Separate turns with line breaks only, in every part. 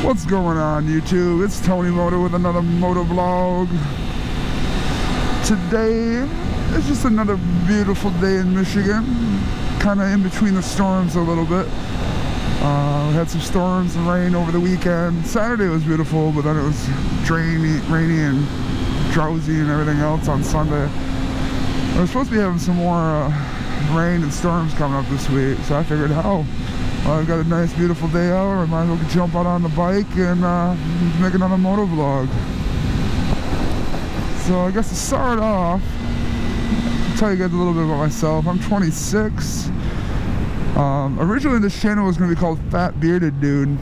What's going on, YouTube? It's Tony Moto with another Moto vlog. Today is just another beautiful day in Michigan, kind of in between the storms a little bit. We had some storms and rain over the weekend. Saturday was beautiful, but then it was rainy and drowsy and everything else on Sunday. We're supposed to be having some more rain and storms coming up this week, so I figured, well, I've got a nice beautiful day out, I might as well jump out on the bike and make another moto vlog. So I guess to start off, I'll tell you guys a little bit about myself. I'm 26. Originally this channel was going to be called Fat Bearded Dude,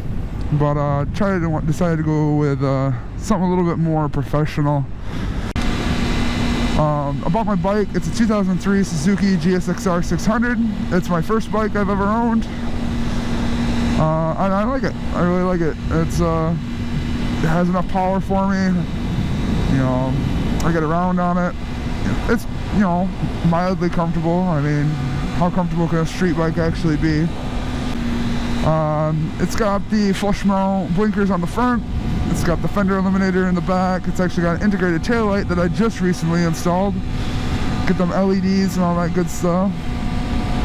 but decided to go with something a little bit more professional. About my bike, it's a 2003 Suzuki GSXR 600. It's my first bike I've ever owned. And I like it. I really like it. It has enough power for me. You know, I get around on it. It's, you know, mildly comfortable. I mean, how comfortable can a street bike actually be? It's got the flush mount blinkers on the front. It's got the fender eliminator in the back. It's actually got an integrated taillight that I just recently installed. Get them LEDs and all that good stuff.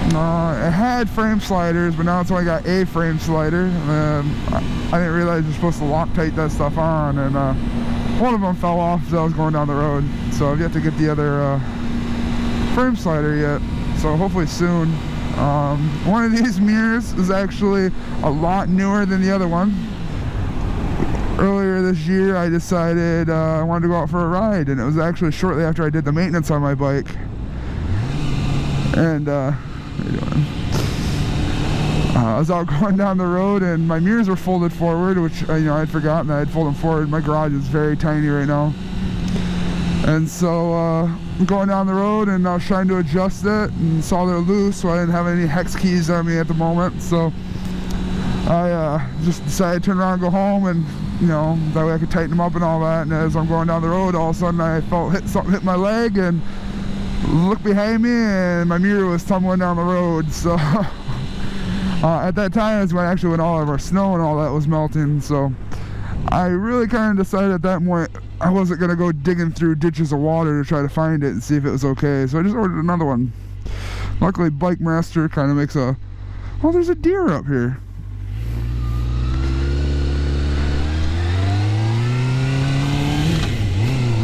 It had frame sliders, but now it's only got a frame slider. I didn't realize you're supposed to Loctite that stuff on, and one of them fell off as I was going down the road. So I've yet to get the other frame slider yet. So hopefully soon. One of these mirrors is actually a lot newer than the other one. Earlier this year, I decided I wanted to go out for a ride, and it was actually shortly after I did the maintenance on my bike. And how you doing? I was out going down the road, and my mirrors were folded forward, which you know, I'd forgotten that I'd fold them forward. My garage is very tiny right now, and so I'm going down the road, and I was trying to adjust it, and saw they're loose, so I didn't have any hex keys on me at the moment. So I just decided to turn around and go home, and you know, that way I could tighten them up and all that. And as I'm going down the road, all of a sudden I felt something hit my leg, and looked behind me, and my mirror was tumbling down the road. So at that time is when all of our snow and all that was melting. So I really kind of decided at that point I wasn't going to go digging through ditches of water to try to find it and see if it was okay. So I just ordered another one. Luckily Bike Master kind of makes a, oh, there's a deer up here.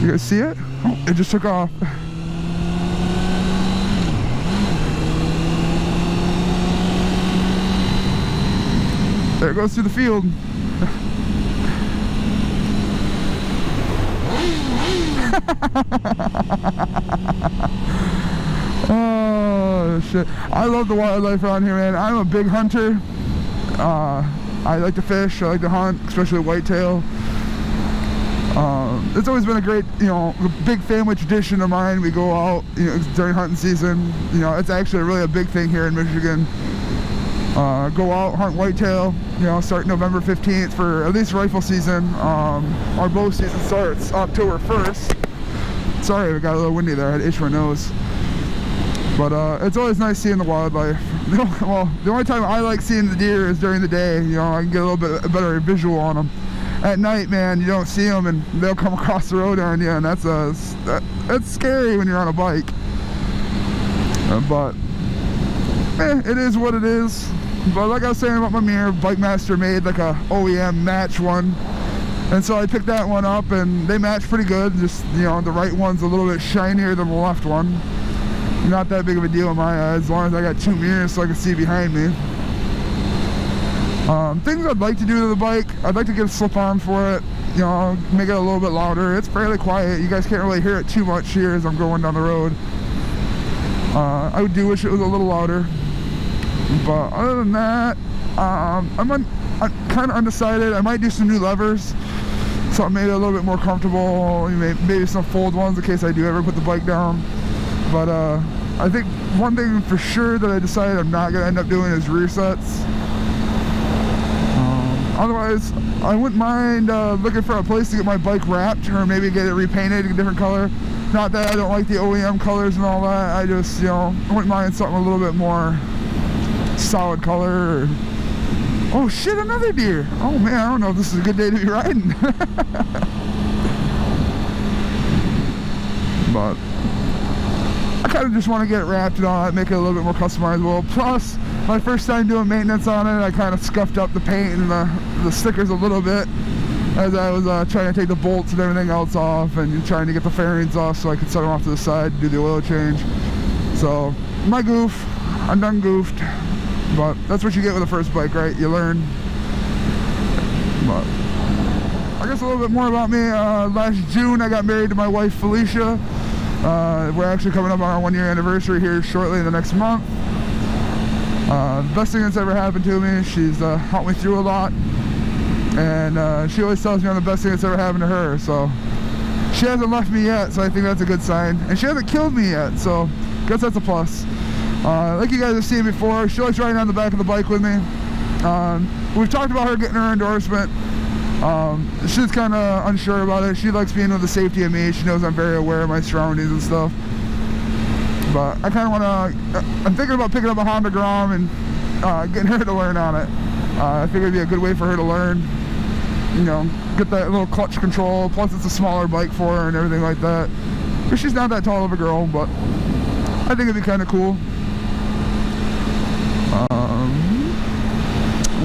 You guys see it? Oh, it just took off. There it goes through the field. Oh shit! I love the wildlife around here, man. I'm a big hunter. I like to fish. I like to hunt, especially whitetail. It's always been a great, you know, big family tradition of mine. We go out, you know, during hunting season. You know, it's actually really a big thing here in Michigan. Go out, hunt whitetail, you know, start November 15th for at least rifle season. Our bow season starts October 1st. Sorry, it got a little windy there. I had to itch my nose. But it's always nice seeing the wildlife. Well, the only time I like seeing the deer is during the day. You know, I can get a little bit better visual on them. At night, man, you don't see them, and they'll come across the road on you, and that's scary when you're on a bike. But it is what it is. But like I was saying about my mirror, Bike Master made like a OEM match one, and so I picked that one up, and they match pretty good. Just, you know, the right one's a little bit shinier than the left one. Not that big of a deal in my eyes, as long as I got two mirrors so I can see behind me. Things I'd like to do to the bike, I'd like to get a slip-on for it, you know, make it a little bit louder. It's fairly quiet. You guys can't really hear it too much here as I'm going down the road. I do wish it was a little louder. But other than that, I'm kind of undecided. I might do some new levers, something maybe a little bit more comfortable, maybe some fold ones in case I do ever put the bike down. But I think one thing for sure that I decided I'm not going to end up doing is rear sets. Otherwise, I wouldn't mind looking for a place to get my bike wrapped, or maybe get it repainted in a different color. Not that I don't like the OEM colors and all that, I just, I wouldn't mind something a little bit more solid color. Or... oh shit, another deer! Oh man, I don't know if this is a good day to be riding. But I kind of just want to get it wrapped and all that, make it a little bit more customizable. Plus, my first time doing maintenance on it, I kind of scuffed up the paint and the stickers a little bit as I was trying to take the bolts and everything else off and trying to get the fairings off so I could set them off to the side and do the oil change. So, my goof, I'm done goofed, but that's what you get with a first bike, right? You learn. But I guess a little bit more about me. Last June, I got married to my wife, Felicia. We're actually coming up on our 1-year anniversary here shortly in the next month. Best thing that's ever happened to me. She's helped me through a lot, and she always tells me I'm the best thing that's ever happened to her. So she hasn't left me yet, so I think that's a good sign. And she hasn't killed me yet, so I guess that's a plus. Like you guys have seen before, she likes riding on the back of the bike with me. We've talked about her getting her endorsement. She's kind of unsure about it. She likes being with the safety of me. She knows I'm very aware of my surroundings and stuff. But I kind of want to, I'm thinking about picking up a Honda Grom and getting her to learn on it. I think it'd be a good way for her to learn, get that little clutch control. Plus it's a smaller bike for her and everything like that. But she's not that tall of a girl, but I think it'd be kind of cool.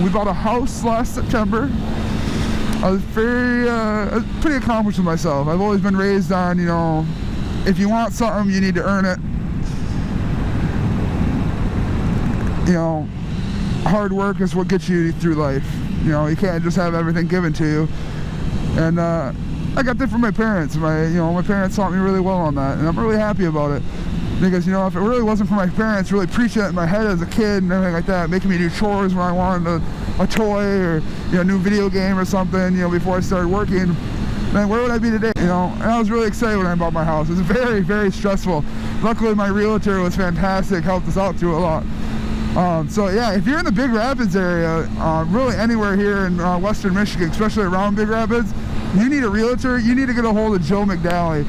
We bought a house last September. I was pretty accomplished with myself. I've always been raised on, if you want something, you need to earn it. Hard work is what gets you through life. You can't just have everything given to you. And I got that from my parents. My parents taught me really well on that, and I'm really happy about it. Because, if it really wasn't for my parents really preaching it in my head as a kid and everything like that, making me do chores when I wanted a toy or, a new video game or something, before I started working, then where would I be today, And I was really excited when I bought my house. It was very, very stressful. Luckily, my realtor was fantastic, helped us out through a lot. So yeah, if you're in the Big Rapids area, really anywhere here in Western Michigan, especially around Big Rapids, you need a realtor, you need to get a hold of Joe McDally.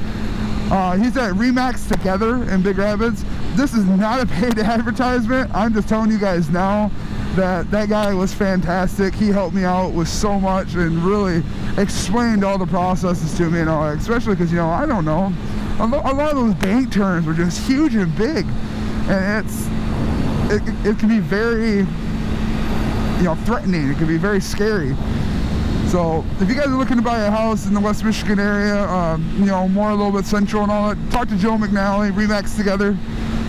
He's at Remax Together in Big Rapids. This is not a paid advertisement. I'm just telling you guys now that guy was fantastic. He helped me out with so much and really explained all the processes to me and all that, especially because, I don't know. A lot of those bank turns were just huge and big. And it can be very, threatening. It can be very scary. So if you guys are looking to buy a house in the West Michigan area, more a little bit central and all that, talk to Joe McNally, Remax Together.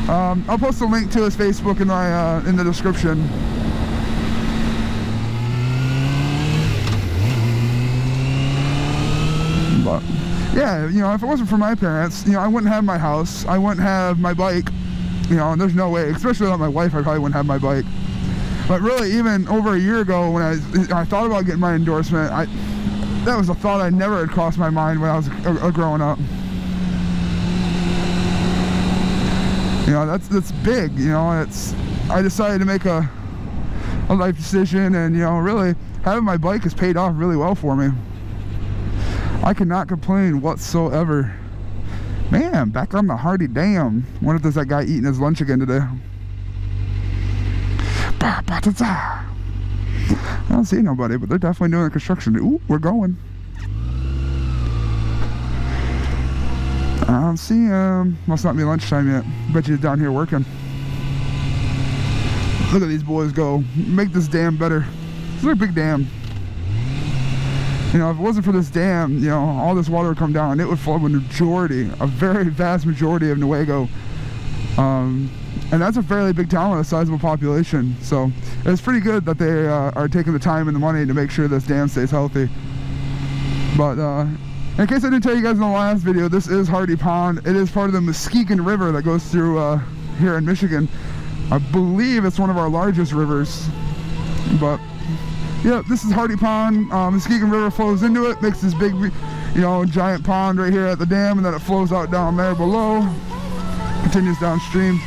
I'll post a link to his Facebook in the description. But yeah, if it wasn't for my parents, I wouldn't have my house, I wouldn't have my bike, and there's no way, especially without my wife, I probably wouldn't have my bike. But really, even over a year ago, when I thought about getting my endorsement, that was a thought I never had crossed my mind when I was growing up. That's big. I decided to make a life decision, and really having my bike has paid off really well for me. I cannot complain whatsoever. Man, back on the Hardy Dam. Wonder if there's that guy eating his lunch again today. I don't see nobody, but they're definitely doing the construction. Ooh, we're going. I don't see him. Must not be lunchtime yet. Bet you he's down here working. Look at these boys go. Make this dam better. This is a big dam. If it wasn't for this dam, all this water would come down. It would flood a very vast majority of Newaygo. And that's a fairly big town with a sizable population. So it's pretty good that they are taking the time and the money to make sure this dam stays healthy. But in case I didn't tell you guys in the last video, this is Hardy Pond. It is part of the Muskegon River that goes through here in Michigan. I believe it's one of our largest rivers. But yeah, this is Hardy Pond. Muskegon River flows into it, makes this big, you know, giant pond right here at the dam, and then it flows out down there below, continues downstream.